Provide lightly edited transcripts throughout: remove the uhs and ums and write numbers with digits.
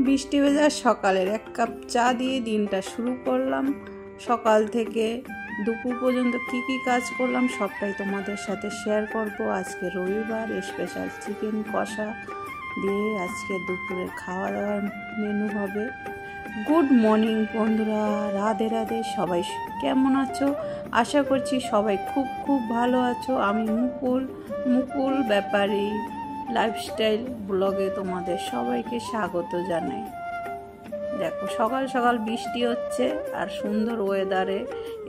বৃষ্টি ভেজা সকালের এক কাপ চা দিয়ে দিনটা শুরু করলাম। সকাল থেকে দুপুর পর্যন্ত কি কি কাজ করলাম সবটাই তোমাদের সাথে শেয়ার করব। আজকে রবিবার, স্পেশাল চিকেন কষা দিয়ে আজকে দুপুরের খাওয়া দাওয়ার মেনু হবে। গুড মর্নিং বন্ধুরা, রাধে রাধে। সবাই কেমন আছো? আশা করছি সবাই খুব খুব ভালো আছো। আমি মুকুল ব্যাপারী লাইফস্টাইল ব্লগে তোমাদের সবাইকে স্বাগত জানাই। দেখো সকাল সকাল বৃষ্টি হচ্ছে আর সুন্দর ওয়েদারে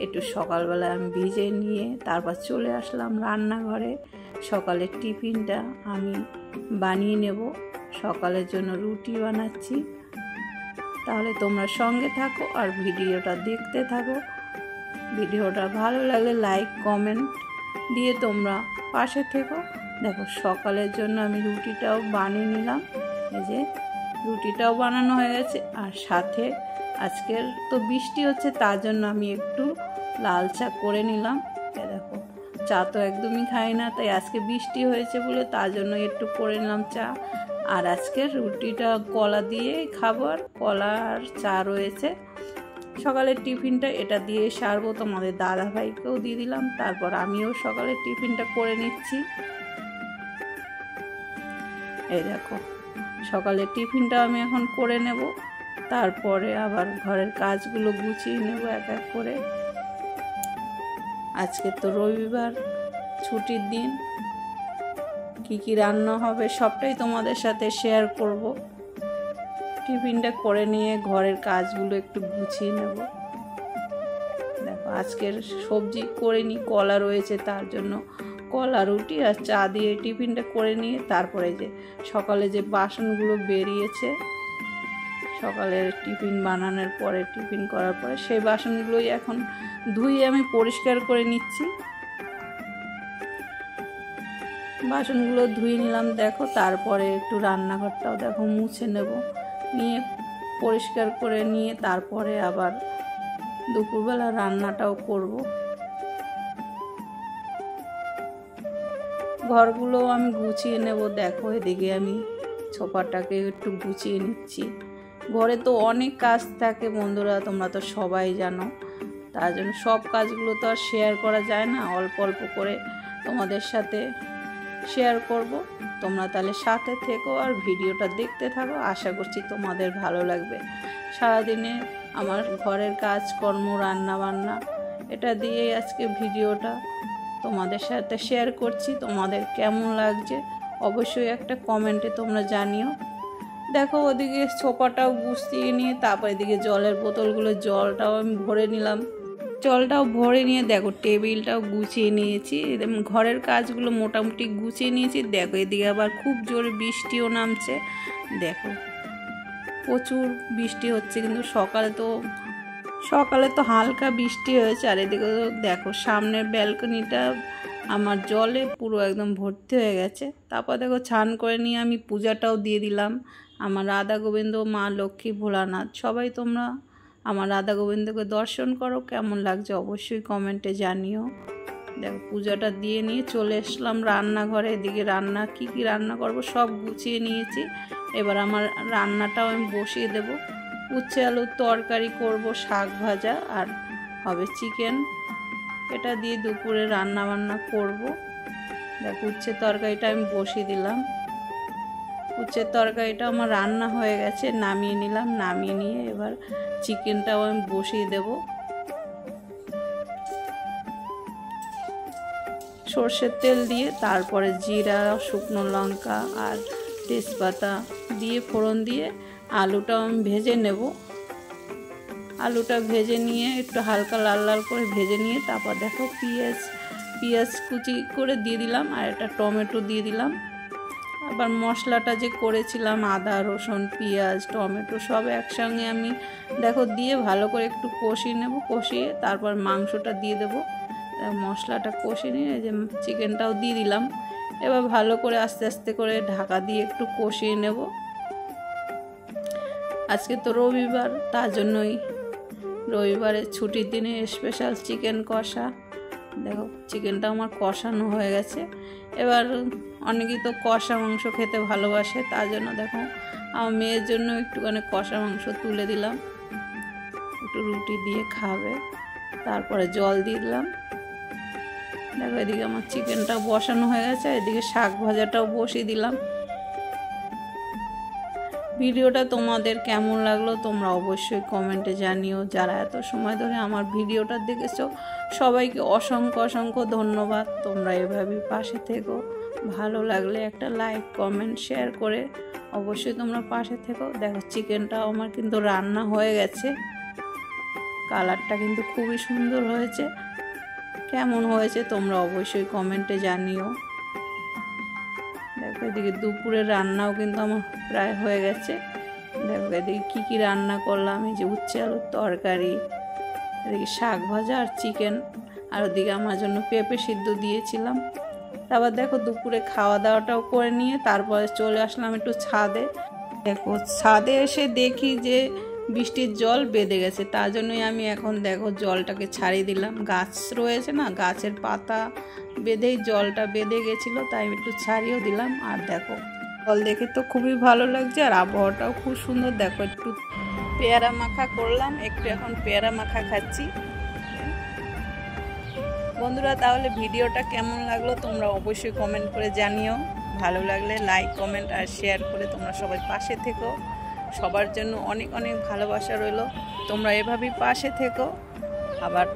একটু সকালবেলা আমি ভিজে নিয়ে তারপর চলে আসলাম রান্নাঘরে। সকালের টিফিনটা আমি বানিয়ে নেব। সকালের জন্য রুটি বানাচ্ছি। তাহলে তোমরা সঙ্গে থাকো আর ভিডিওটা দেখতে থাকো। ভিডিওটা ভালো লাগলে লাইক কমেন্ট দিয়ে তোমরা পাশে থেকো। দেখো সকালের জন্য আমি রুটিটাও বানিয়ে নিলাম। এই যে রুটিটাও বানানো হয়ে গেছে। আর সাথে আজকের তো বৃষ্টি হচ্ছে, তার জন্য আমি একটু লাল চা করে নিলাম। দেখো চা তো একদমই খাই না, তাই আজকে বৃষ্টি হয়েছে বলে তার জন্য একটু করে নিলাম চা। আর আজকের রুটিটা কলা দিয়ে খাবার, কলা আর চা রয়েছে। সকালের টিফিনটা এটা দিয়ে সারবো। তোমাদের দাদা ভাইকেও দিয়ে দিলাম, তারপর আমিও সকালের টিফিনটা করে নিচ্ছি। এই দেখো সকালের টিফিনটা আমি এখন করে নেব, তারপরে আবার ঘরের কাজগুলো গুছিয়ে নেব এক এক করে। আজকে তো রবিবার, ছুটির দিন। কি কি রান্না হবে সবটাই তোমাদের সাথে শেয়ার করব। টিফিনটা করে নিয়ে ঘরের কাজগুলো একটু গুছিয়ে নেব। দেখো আজকের সবজি করে নিই, কলা রয়েছে, তার জন্য কলা রুটি আর চা দিয়ে টিফিনটা করে নিয়ে তারপরে যে সকালে যে বাসনগুলো বেরিয়েছে সকালের টিফিন বানানোর পরে, টিফিন করার পরে সেই বাসনগুলোই এখন ধুয়ে আমি পরিষ্কার করে নিচ্ছি। বাসনগুলো ধুয়ে নিলাম। দেখো তারপরে একটু রান্নাঘরটাও দেখো মুছে নেব, নিয়ে পরিষ্কার করে নিয়ে তারপরে আবার দুপুরবেলা রান্নাটাও করব। ঘরগুলো আমি গুছিয়ে নেব। দেখো এদিকে আমি ছোপাটাকে একটু গুছিয়ে নিচ্ছি। ঘরে তো অনেক কাজ থাকে বন্ধুরা, তোমরা তো সবাই জানো। তার জন্য সব কাজগুলো তো আর শেয়ার করা যায় না, অল্প অল্প করে তোমাদের সাথে শেয়ার করব। তোমরা তাহলে সাথে থেকো আর ভিডিওটা দেখতে থাকো। আশা করছি তোমাদের ভালো লাগবে। সারাদিনে আমার ঘরের কাজকর্ম, রান্না বান্না এটা দিয়েই আজকে ভিডিওটা তোমাদের সাথে শেয়ার করছি। তোমাদের কেমন লাগছে অবশ্যই একটা কমেন্টে তোমরা জানিও। দেখো ওদিকে ছোপাটাও গুছিয়ে নিয়ে তারপর এদিকে জলের বোতলগুলো, জলটাও আমি ভরে নিলাম। জলটাও ভরে নিয়ে দেখো টেবিলটাও গুছিয়ে নিয়েছি। ঘরের কাজগুলো মোটামুটি গুছিয়ে নিয়েছি। দেখো এদিকে আবার খুব জোরে বৃষ্টিও নামছে। দেখো প্রচুর বৃষ্টি হচ্ছে, কিন্তু সকালে তো হালকা বৃষ্টি হয়েছে। আর এদিকে দেখো সামনের ব্যালকনিটা আমার জলে পুরো একদম ভর্তি হয়ে গেছে। তারপর দেখো স্নান করে নিয়ে আমি পূজাটাও দিয়ে দিলাম। আমার রাধা গোবিন্দ, মা লক্ষ্মী, ভোলানাথ সবাই তোমরা আমার রাধা গোবিন্দকে দর্শন করো। কেমন লাগছে অবশ্যই কমেন্টে জানিও। দেখো পূজাটা দিয়ে নিয়ে চলে আসলাম রান্নাঘরে। এদিকে রান্না কি কি রান্না করব সব গুছিয়ে নিয়েছি। এবার আমার রান্নাটাও আমি বসিয়ে দেব। উচ্ছে আলুর তরকারি করব, শাক ভাজা আর হবে চিকেন। এটা দিয়ে দুপুরে রান্না বান্না করব। দেখো উচ্ছের তরকারিটা আমি বসিয়ে দিলাম। উচ্ছের তরকারিটা আমার রান্না হয়ে গেছে, নামিয়ে নিলাম। নামিয়ে নিয়ে এবার চিকেনটাও আমি বসিয়ে দেব। সর্ষের তেল দিয়ে তারপরে জিরা, শুকনো লঙ্কা আর তেজপাতা দিয়ে ফোড়ন দিয়ে আলুটাও আমি ভেজে নেব। আলুটা ভেজে নিয়ে একটু হালকা লাল লাল করে ভেজে নিয়ে তারপর দেখো পেঁয়াজ কুচি করে দিয়ে দিলাম আর একটা টমেটো দিয়ে দিলাম। আবার মশলাটা যে করেছিলাম আদা, রসুন, পেঁয়াজ, টমেটো সব একসঙ্গে আমি দেখো দিয়ে ভালো করে একটু কষিয়ে নেব। কষিয়ে তারপর মাংসটা দিয়ে দেবো। মশলাটা কষিয়ে নিয়ে যে চিকেনটাও দিয়ে দিলাম। এবার ভালো করে আস্তে আস্তে করে ঢাকা দিয়ে একটু কষিয়ে নেব। আজকে তো রবিবার, তার জন্যই রবিবারের ছুটির দিনে স্পেশাল চিকেন কষা। দেখো চিকেনটা আমার কষানো হয়ে গেছে। এবার অনেকেই তো কষা মাংস খেতে ভালোবাসে, তার জন্য দেখো আমার মেয়ের জন্য একটুখানি কষা মাংস তুলে দিলাম, একটু রুটি দিয়ে খাবে। তারপরে জল দিয়ে দিলাম। দেখো এদিকে আমার চিকেনটা বসানো হয়ে গেছে, এদিকে শাক ভাজাটাও বসিয়ে দিলাম। ভিডিওটা তোমাদের কেমন লাগলো তোমরা অবশ্যই কমেন্টে জানিও। যারা এত সময় ধরে আমার ভিডিওটা দেখেছো সবাইকে অসংখ্য অসংখ্য ধন্যবাদ। তোমরা এভাবেই পাশে থেকো। ভালো লাগলে একটা লাইক কমেন্ট শেয়ার করে অবশ্যই তোমরা পাশে থেকো। দেখো চিকেনটাও আমার কিন্তু রান্না হয়ে গেছে, কালারটা কিন্তু খুবই সুন্দর হয়েছে। কেমন হয়েছে তোমরা অবশ্যই কমেন্টে জানিও। দেখো এদিকে দুপুরের রান্নাও কিন্তু আমার প্রায় হয়ে গেছে। দেখো এদিকে কী কী রান্না করলাম, এই যে উচ্ছে আলুর তরকারি, এদিকে শাক ভাজা আর চিকেন, আর ওদিকে আমার জন্য পেঁপে সিদ্ধ দিয়েছিলাম। তারপর দেখো দুপুরে খাওয়া দাওয়াটাও করে নিয়ে তারপরে চলে আসলাম একটু ছাদে। দেখো ছাদে এসে দেখি যে বৃষ্টির জল বেঁধে গেছে, তার জন্যই আমি এখন দেখো জলটাকে ছাড়িয়ে দিলাম। গাছ রয়েছে না, গাছের পাতা বেঁধেই জলটা বেঁধে গেছিলো, তাই একটু ছাড়িয়েও দিলাম। আর দেখো জল দেখে তো খুবই ভালো লাগছে, আর আবহাওয়াটাও খুব সুন্দর। দেখো একটু পেয়ারা মাখা করলাম, একটু এখন পেয়ারা মাখা খাচ্ছি। বন্ধুরা তাহলে ভিডিওটা কেমন লাগলো তোমরা অবশ্যই কমেন্ট করে জানিও। ভালো লাগলে লাইক কমেন্ট আর শেয়ার করে তোমরা সবাই পাশে থেকো। সবার জন্য অনেক অনেক ভালোবাসা রইল। তোমরা এভাবেই পাশে থেকো। আবার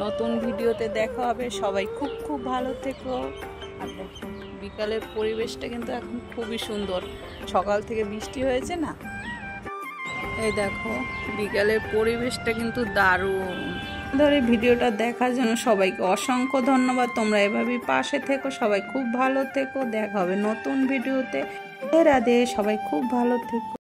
নতুন ভিডিওতে দেখা হবে। সবাই খুব খুব ভালো থেকো। আর দেখো বিকালের পরিবেশটা কিন্তু এখন খুবই সুন্দর, সকাল থেকে বৃষ্টি হয়েছে না। এই দেখো বিকালের পরিবেশটা কিন্তু দারুণ। ধরে ভিডিওটা দেখার জন্য সবাইকে অসংখ্য ধন্যবাদ। তোমরা এভাবেই পাশে থেকো, সবাই খুব ভালো থেকো। দেখা হবে নতুন ভিডিওতে। রাধে, সবাই খুব ভালো থেকো।